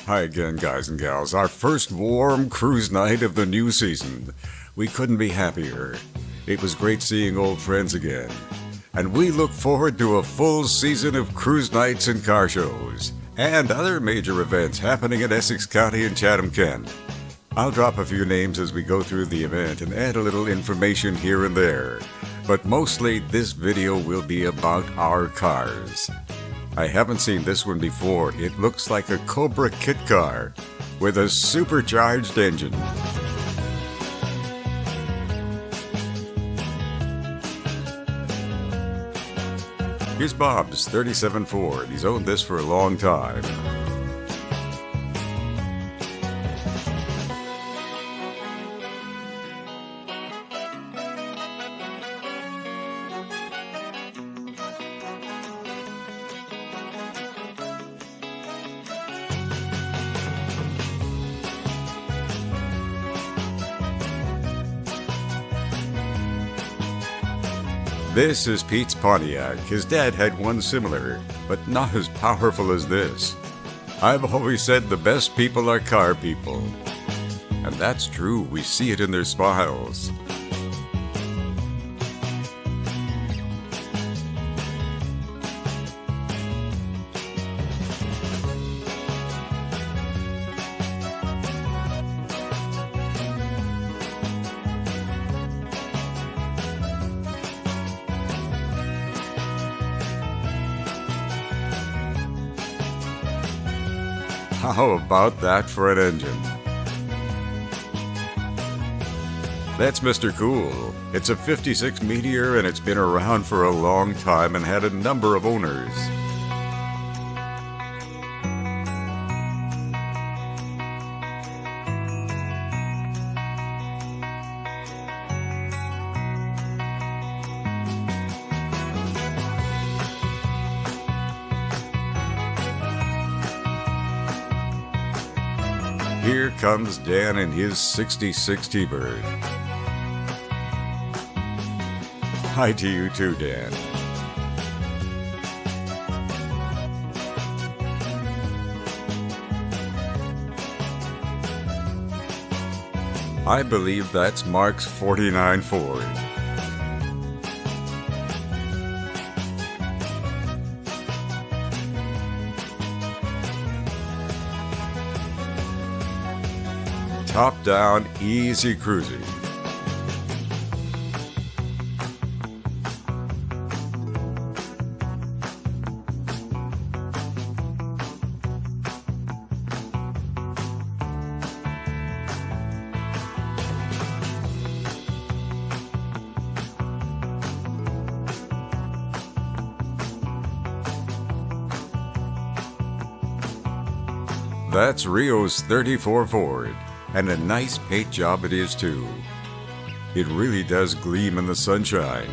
Hi again, guys and gals. Our first warm cruise night of the new season. We couldn't be happier. It was great seeing old friends again. And we look forward to a full season of cruise nights and car shows, and other major events happening in Essex County and Chatham-Kent. I'll drop a few names as we go through the event and add a little information here and there. But mostly, this video will be about our cars. I haven't seen this one before. It looks like a Cobra kit car with a supercharged engine. Here's Bob's 37 Ford. He's owned this for a long time. This is Pete's Pontiac. His dad had one similar, but not as powerful as this. I've always said the best people are car people. And that's true, we see it in their smiles. How about that for an engine? That's Mr. Cool. It's a 56 Meteor and it's been around for a long time and had a number of owners. Here comes Dan in his 66 T-Bird. Hi to you too, Dan. I believe that's Mark's 49 Ford. Top down, easy cruising. That's Rio's 34 Ford. And a nice paint job it is too. It really does gleam in the sunshine.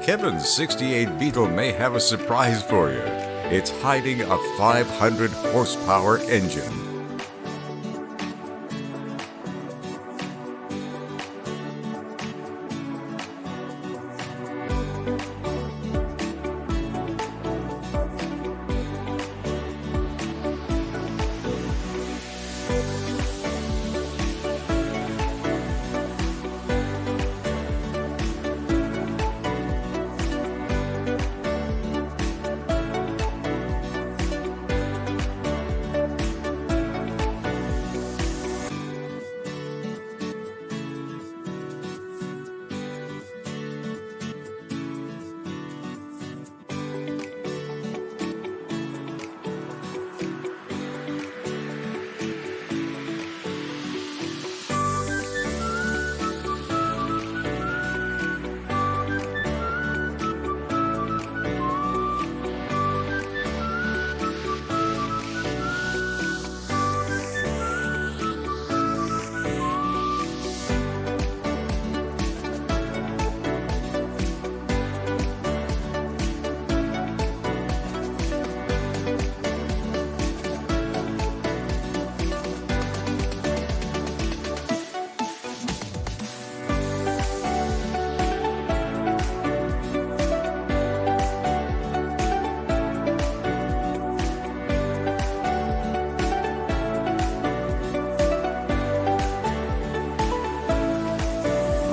Kevin's 68 Beetle may have a surprise for you. It's hiding a 500 horsepower engine.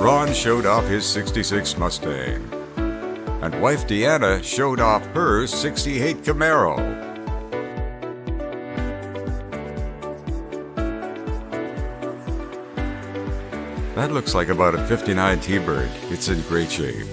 Ron showed off his 66 Mustang. And wife Deanna showed off her 68 Camaro. That looks like about a 59 T-Bird. It's in great shape.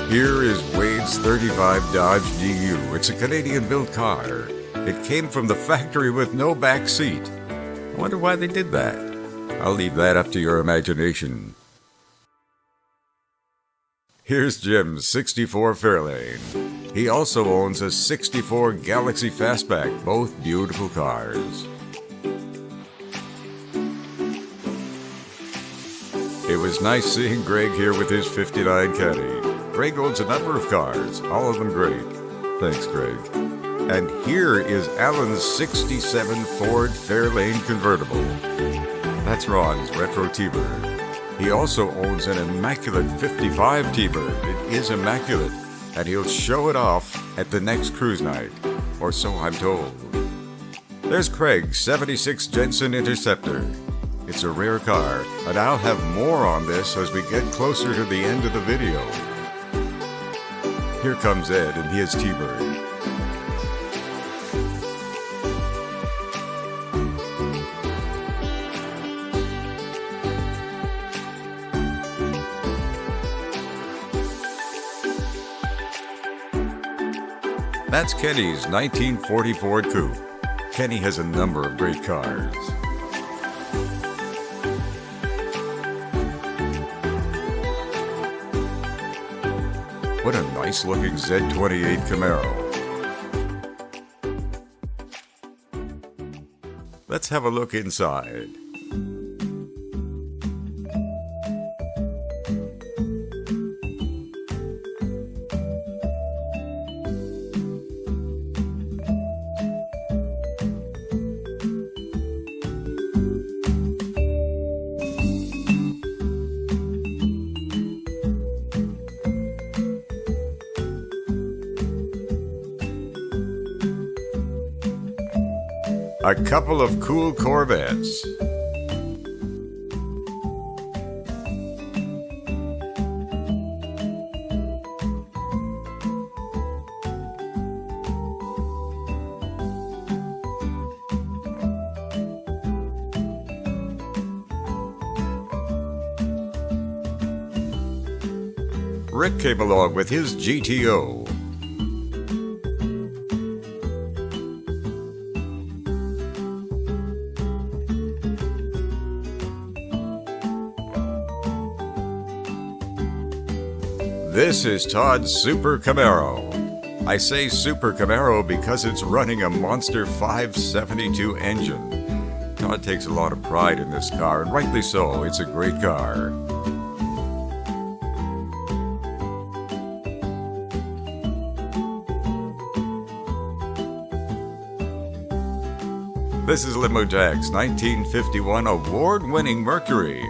Here is Wade's 35 Dodge DU. It's a Canadian-built car. It came from the factory with no back seat. I wonder why they did that. I'll leave that up to your imagination. Here's Jim's 64 Fairlane. He also owns a 64 Galaxy Fastback, both beautiful cars. It was nice seeing Greg here with his 59 Caddy. Greg owns a number of cars, all of them great. Thanks, Greg. And here is Alan's 67 Ford Fairlane convertible. That's Ron's retro T-Bird. He also owns an immaculate 55 T-Bird. It is immaculate, and he'll show it off at the next cruise night, or so I'm told. There's Craig's 76 Jensen Interceptor. It's a rare car, and I'll have more on this as we get closer to the end of the video. Here comes Ed and his T-Bird. That's Kenny's 1940 Ford Coupe. Kenny has a number of great cars. What a nice-looking Z28 Camaro. Let's have a look inside. A couple of cool Corvettes. Rick came along with his GTO. This is Todd's Super Camaro. I say Super Camaro because it's running a Monster 572 engine. Todd takes a lot of pride in this car, and rightly so. It's a great car. This is Limo Jack's 1951 award-winning Mercury.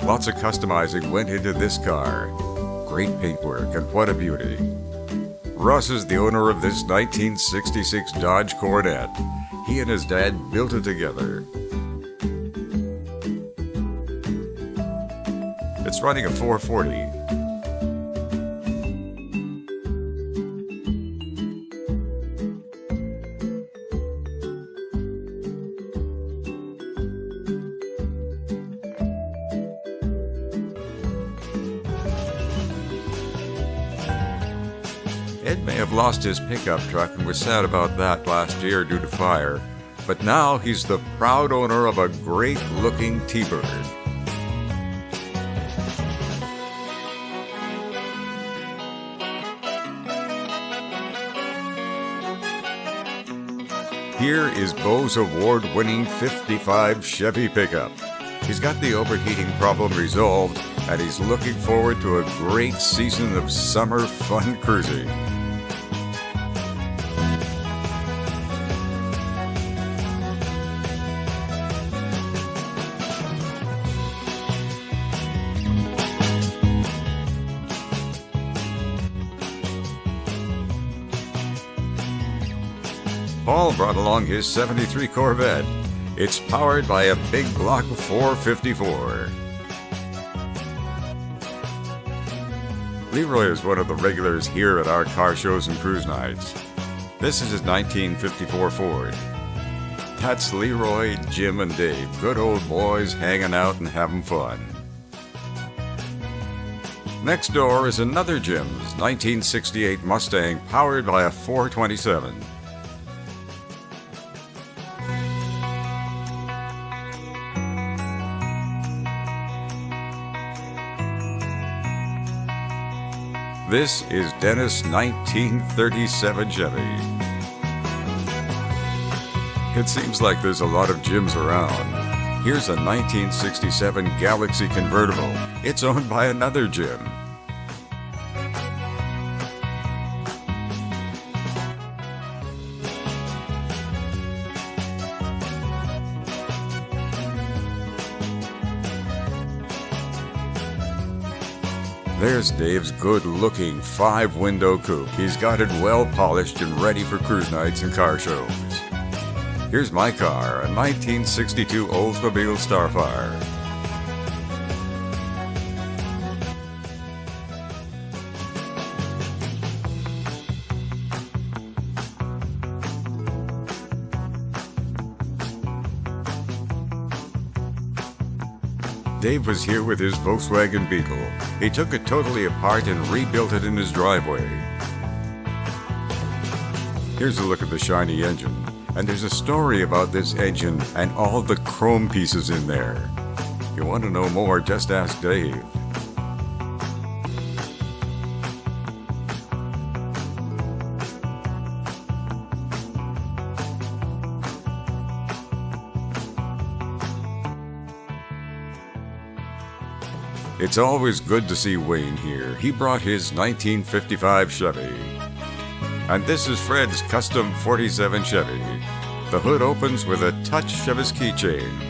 Lots of customizing went into this car. Great paintwork, and what a beauty. Russ is the owner of this 1966 Dodge Coronet. He and his dad built it together. It's running a 440. Ed may have lost his pickup truck and was sad about that last year due to fire, but now he's the proud owner of a great-looking T-Bird. Here is Bo's award-winning 55 Chevy pickup. He's got the overheating problem resolved, and he's looking forward to a great season of summer fun cruising. Paul brought along his '73 Corvette. It's powered by a big block 454. Leroy is one of the regulars here at our car shows and cruise nights. This is his 1954 Ford. That's Leroy, Jim, and Dave, good old boys hanging out and having fun. Next door is another Jim's 1968 Mustang powered by a 427. This is Dennis' 1937 Chevy. It seems like there's a lot of Jims around. Here's a 1967 Galaxy convertible. It's owned by another Jim. There's Dave's good-looking 5-window coupe. He's got it well polished and ready for cruise nights and car shows. Here's my car, a 1962 Oldsmobile Starfire. Dave was here with his Volkswagen Beetle. He took it totally apart and rebuilt it in his driveway. Here's a look at the shiny engine. And there's a story about this engine and all the chrome pieces in there. If you want to know more, just ask Dave. It's always good to see Wayne here. He brought his 1955 Chevy. And this is Fred's custom 47 Chevy. The hood opens with a touch of his keychain.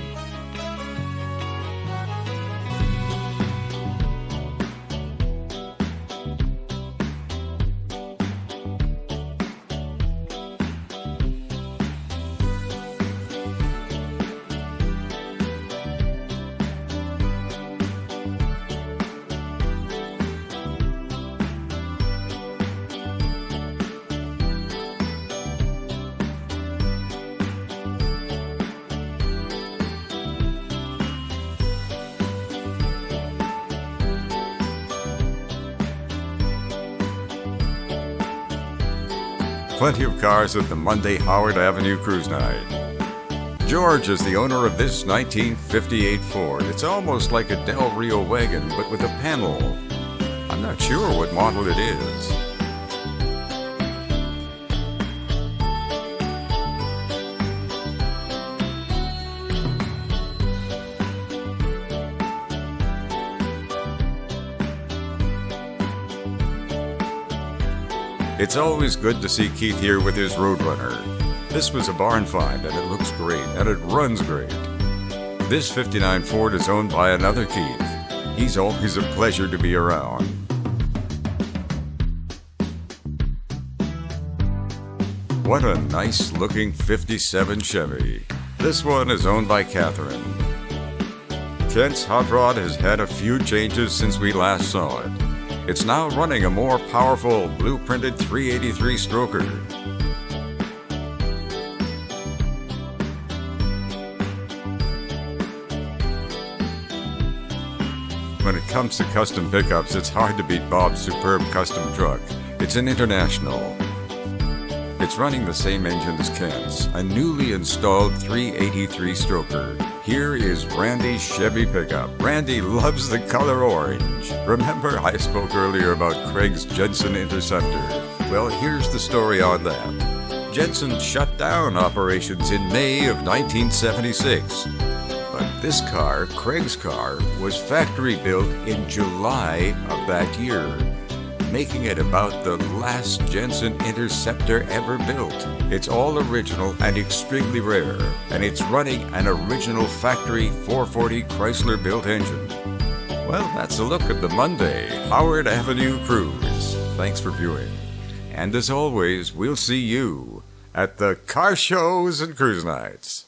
Plenty of cars at the Monday Howard Avenue Cruise Night. George is the owner of this 1958 Ford. It's almost like a Del Rio wagon, but with a panel. I'm not sure what model it is. It's always good to see Keith here with his Roadrunner. This was a barn find, and it looks great, and it runs great. This '59 Ford is owned by another Keith. He's always a pleasure to be around. What a nice-looking '57 Chevy. This one is owned by Catherine. Kent's Hot Rod has had a few changes since we last saw it. It's now running a more powerful blueprinted 383 stroker. When it comes to custom pickups, it's hard to beat Bob's superb custom truck. It's an International. It's running the same engine as Kent's, a newly installed 383 stroker. Here is Randy's Chevy pickup. Randy loves the color orange. Remember I spoke earlier about Craig's Jensen Interceptor? Well, here's the story on that. Jensen shut down operations in May of 1976. But This car, Craig's car, was factory built in July of that year, making it about the last Jensen Interceptor ever built. It's all original and extremely rare, and it's running an original factory 440 Chrysler built engine. Well, that's a look at the Monday Howard Avenue Cruise. Thanks for viewing. And as always, we'll see you at the car shows and cruise nights.